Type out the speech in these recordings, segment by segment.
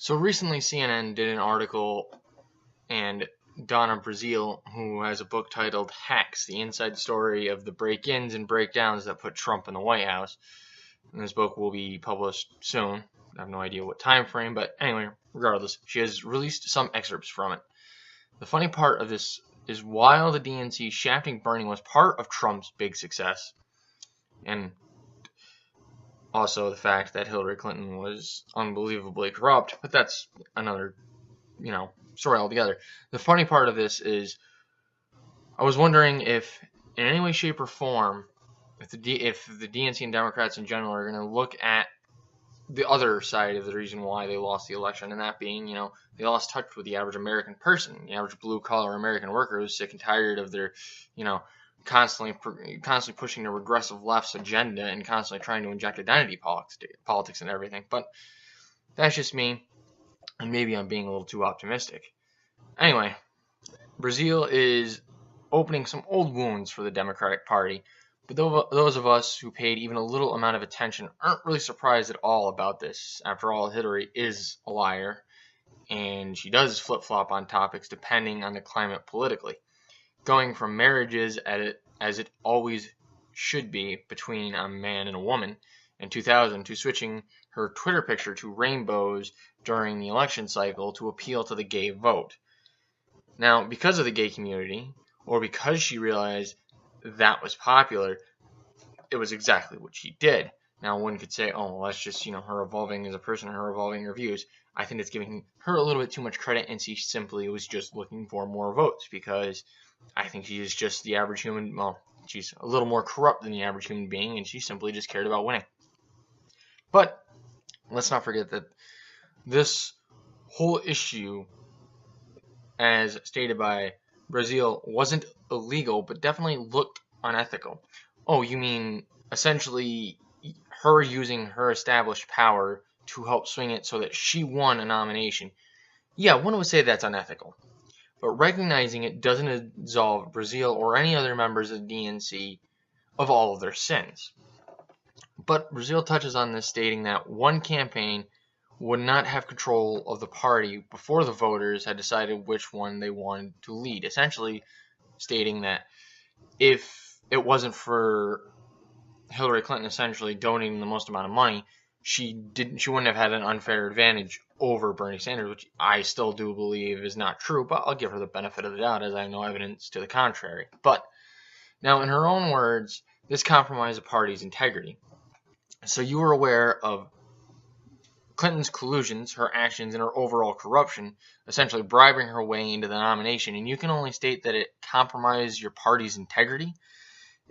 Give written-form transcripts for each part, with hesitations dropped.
So recently CNN did an article, and Donna Brazile, who has a book titled Hacks, the Inside Story of the Break-ins and Breakdowns that Put Trump in the White House. And this book will be published soon. I have no idea what time frame, but anyway, regardless, she has released some excerpts from it. The funny part of this is while the DNC shafting Bernie was part of Trump's big success, and also the fact that Hillary Clinton was unbelievably corrupt, but that's another, story altogether. The funny part of this is I was wondering if in any way, shape, or form, if the DNC and Democrats in general are going to look at the other side of the reason why they lost the election, and that being, they lost touch with the average American person, the average blue-collar American worker who's sick and tired of their, constantly pushing the regressive left's agenda and constantly trying to inject identity politics and everything. But that's just me, and maybe I'm being a little too optimistic. Anyway, Brazile is opening some old wounds for the Democratic Party, but those of us who paid even a little amount of attention aren't really surprised at all about this. After all, Hillary is a liar, and she does flip-flop on topics depending on the climate politically, going from marriages as it always should be between a man and a woman in 2000 to switching her Twitter picture to rainbows during the election cycle to appeal to the gay vote. Now, because of the gay community, or because she realized that was popular, it was exactly what she did. Now, one could say, oh, well, that's just, her evolving as a person, her evolving her views. I think that's giving her a little bit too much credit, and she simply was just looking for more votes, because I think she is just the average human. Well, she's a little more corrupt than the average human being, and she simply just cared about winning. But let's not forget that this whole issue, as stated by Brazile, wasn't illegal, but definitely looked unethical. Oh, you mean essentially her using her established power to help swing it so that she won a nomination? Yeah, one would say that's unethical. But recognizing it doesn't absolve Brazile or any other members of the DNC of all of their sins. But Brazile touches on this, stating that one campaign would not have control of the party before the voters had decided which one they wanted to lead, essentially stating that if it wasn't for Hillary Clinton essentially donating the most amount of money, she wouldn't have had an unfair advantage over Bernie Sanders, which I still do believe is not true, but I'll give her the benefit of the doubt as I have no evidence to the contrary. But now, in her own words, this compromised the party's integrity. So you were aware of Clinton's collusions, her actions, and her overall corruption, essentially bribing her way into the nomination, and you can only state that it compromised your party's integrity?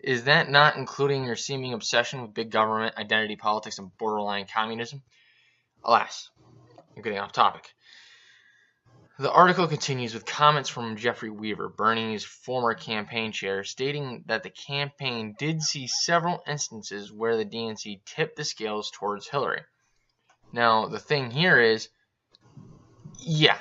Is that not including your seeming obsession with big government, identity politics, and borderline communism? Alas, I'm getting off topic. The article continues with comments from Jeffrey Weaver, Bernie's former campaign chair, stating that the campaign did see several instances where the DNC tipped the scales towards Hillary. Now, the thing here is, yeah,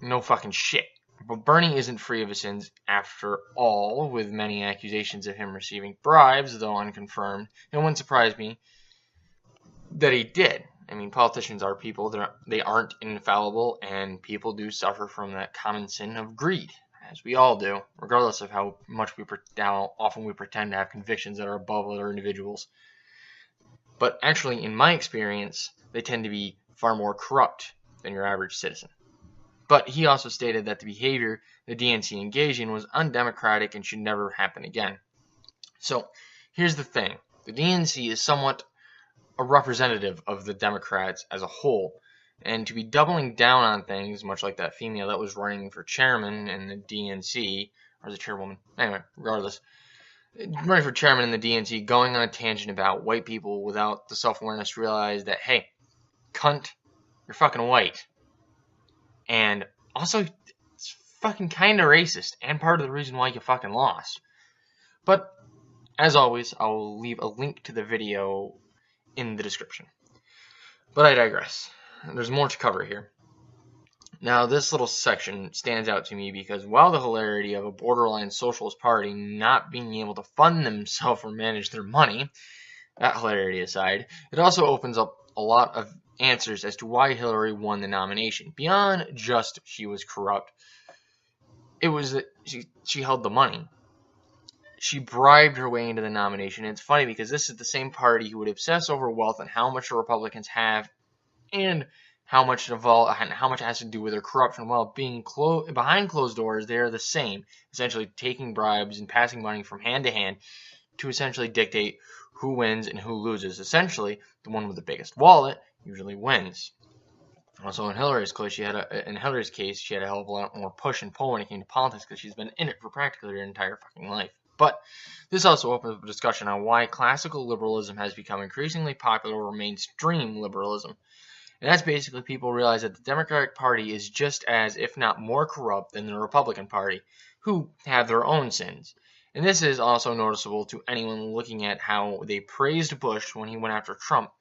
no fucking shit. But Bernie isn't free of his sins after all, with many accusations of him receiving bribes, though unconfirmed. It wouldn't surprise me that he did. I mean, politicians are people. They aren't infallible, and people do suffer from that common sin of greed, as we all do, regardless of how often we pretend to have convictions that are above other individuals. But actually, in my experience, they tend to be far more corrupt than your average citizen. But he also stated that the behavior the DNC engaged in was undemocratic and should never happen again. So, here's the thing. The DNC is somewhat a representative of the Democrats as a whole, and to be doubling down on things, much like that female that was running for chairman in the DNC, or the chairwoman, anyway, regardless, running for chairman in the DNC, going on a tangent about white people without the self-awareness to realize that, hey, cunt, you're fucking white. And also, it's fucking kind of racist, and part of the reason why you fucking lost. But, as always, I'll leave a link to the video in the description. But I digress. There's more to cover here. Now, this little section stands out to me because while the hilarity of a borderline socialist party not being able to fund themselves or manage their money, that hilarity aside, it also opens up a lot of answers as to why Hillary won the nomination. Beyond just she was corrupt, it was that she held the money. She bribed her way into the nomination. And it's funny because this is the same party who would obsess over wealth and how much the Republicans have, and how much it has to do with their corruption. While being behind closed doors, they are the same, essentially taking bribes and passing money from hand to hand to essentially dictate who wins and who loses. Essentially, the one with the biggest wallet usually wins. Also, in Hillary's case, she had a hell of a lot more push and pull when it came to politics because she's been in it for practically her entire fucking life. But this also opens up a discussion on why classical liberalism has become increasingly popular over mainstream liberalism. And that's basically people realize that the Democratic Party is just as, if not more corrupt than the Republican Party, who have their own sins. And this is also noticeable to anyone looking at how they praised Bush when he went after Trump,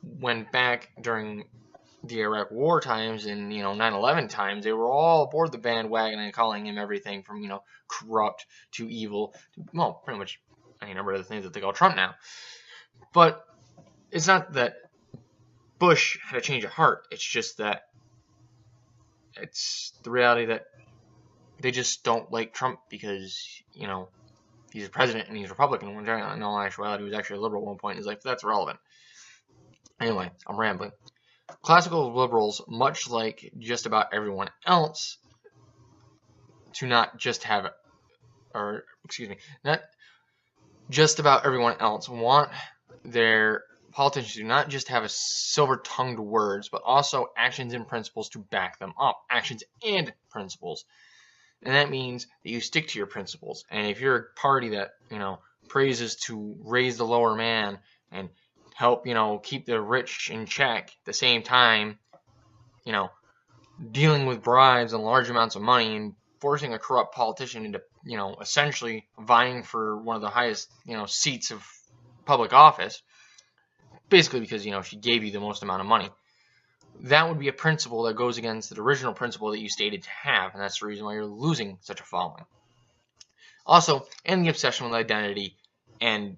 when back during the Iraq War times and 9/11 times, they were all aboard the bandwagon and calling him everything from corrupt to evil to, well, pretty much any number of the things that they call Trump now. But it's not that Bush had a change of heart. It's just that it's the reality that they just don't like Trump because he's a president and he's a Republican. When in all actuality, he was actually a liberal at one point in his life. That's irrelevant. Anyway, I'm rambling. Classical liberals, much like just about everyone else, not just about everyone else, want their politicians to not just have a silver-tongued words, but also actions and principles to back them up. Actions and principles. And that means that you stick to your principles. And if you're a party that, praises to raise the lower man and help, keep the rich in check, at the same time, dealing with bribes and large amounts of money and forcing a corrupt politician into, essentially vying for one of the highest, seats of public office, basically because, she gave you the most amount of money. That would be a principle that goes against the original principle that you stated to have, and that's the reason why you're losing such a following. Also, and the obsession with identity, and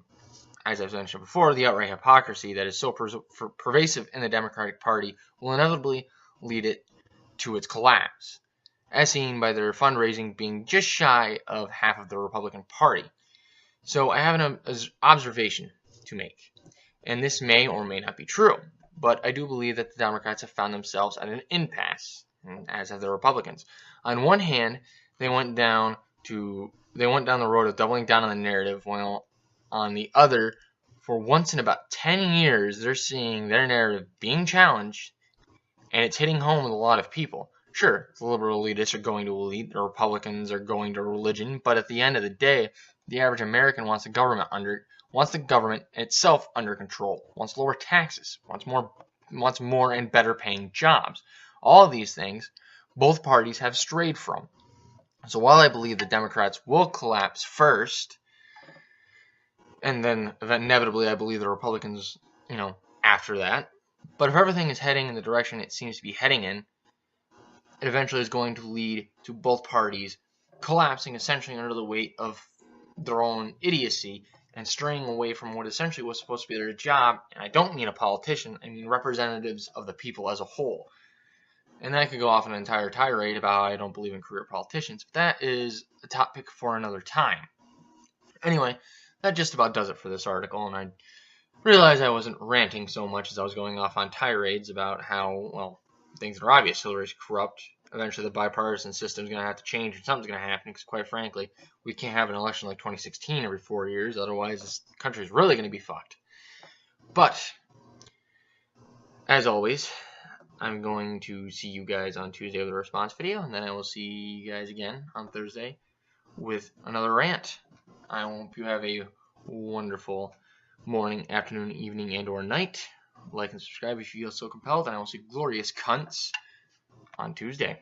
as I've mentioned before, the outright hypocrisy that is so pervasive in the Democratic Party will inevitably lead it to its collapse, as seen by their fundraising being just shy of half of the Republican Party. So I have an observation to make, and this may or may not be true, but I do believe that the Democrats have found themselves at an impasse, as have the Republicans. On one hand, they went down the road of doubling down on the narrative, while on the other, for once in about 10 years, they're seeing their narrative being challenged, and it's hitting home with a lot of people. Sure, the liberal elitists are going to elite, the Republicans are going to religion, but at the end of the day, the average American wants the government itself under control, wants lower taxes, wants more and better paying jobs. All of these things, both parties have strayed from. So while I believe the Democrats will collapse first, and then inevitably I believe the Republicans, after that, but if everything is heading in the direction it seems to be heading in, it eventually is going to lead to both parties collapsing essentially under the weight of their own idiocy and straying away from what essentially was supposed to be their job. And I don't mean a politician, I mean representatives of the people as a whole. And then I could go off on an entire tirade about how I don't believe in career politicians, but that is a topic for another time. Anyway, that just about does it for this article, and I realized I wasn't ranting so much as I was going off on tirades about how, well, things are obvious. Hillary's corrupt. Eventually the bipartisan system is going to have to change and something's going to happen because, quite frankly, we can't have an election like 2016 every 4 years. Otherwise, this country is really going to be fucked. But, as always, I'm going to see you guys on Tuesday with a response video, and then I will see you guys again on Thursday with another rant. I hope you have a wonderful morning, afternoon, evening, and or night. Like and subscribe if you feel so compelled, and I will see glorious cunts on Tuesday.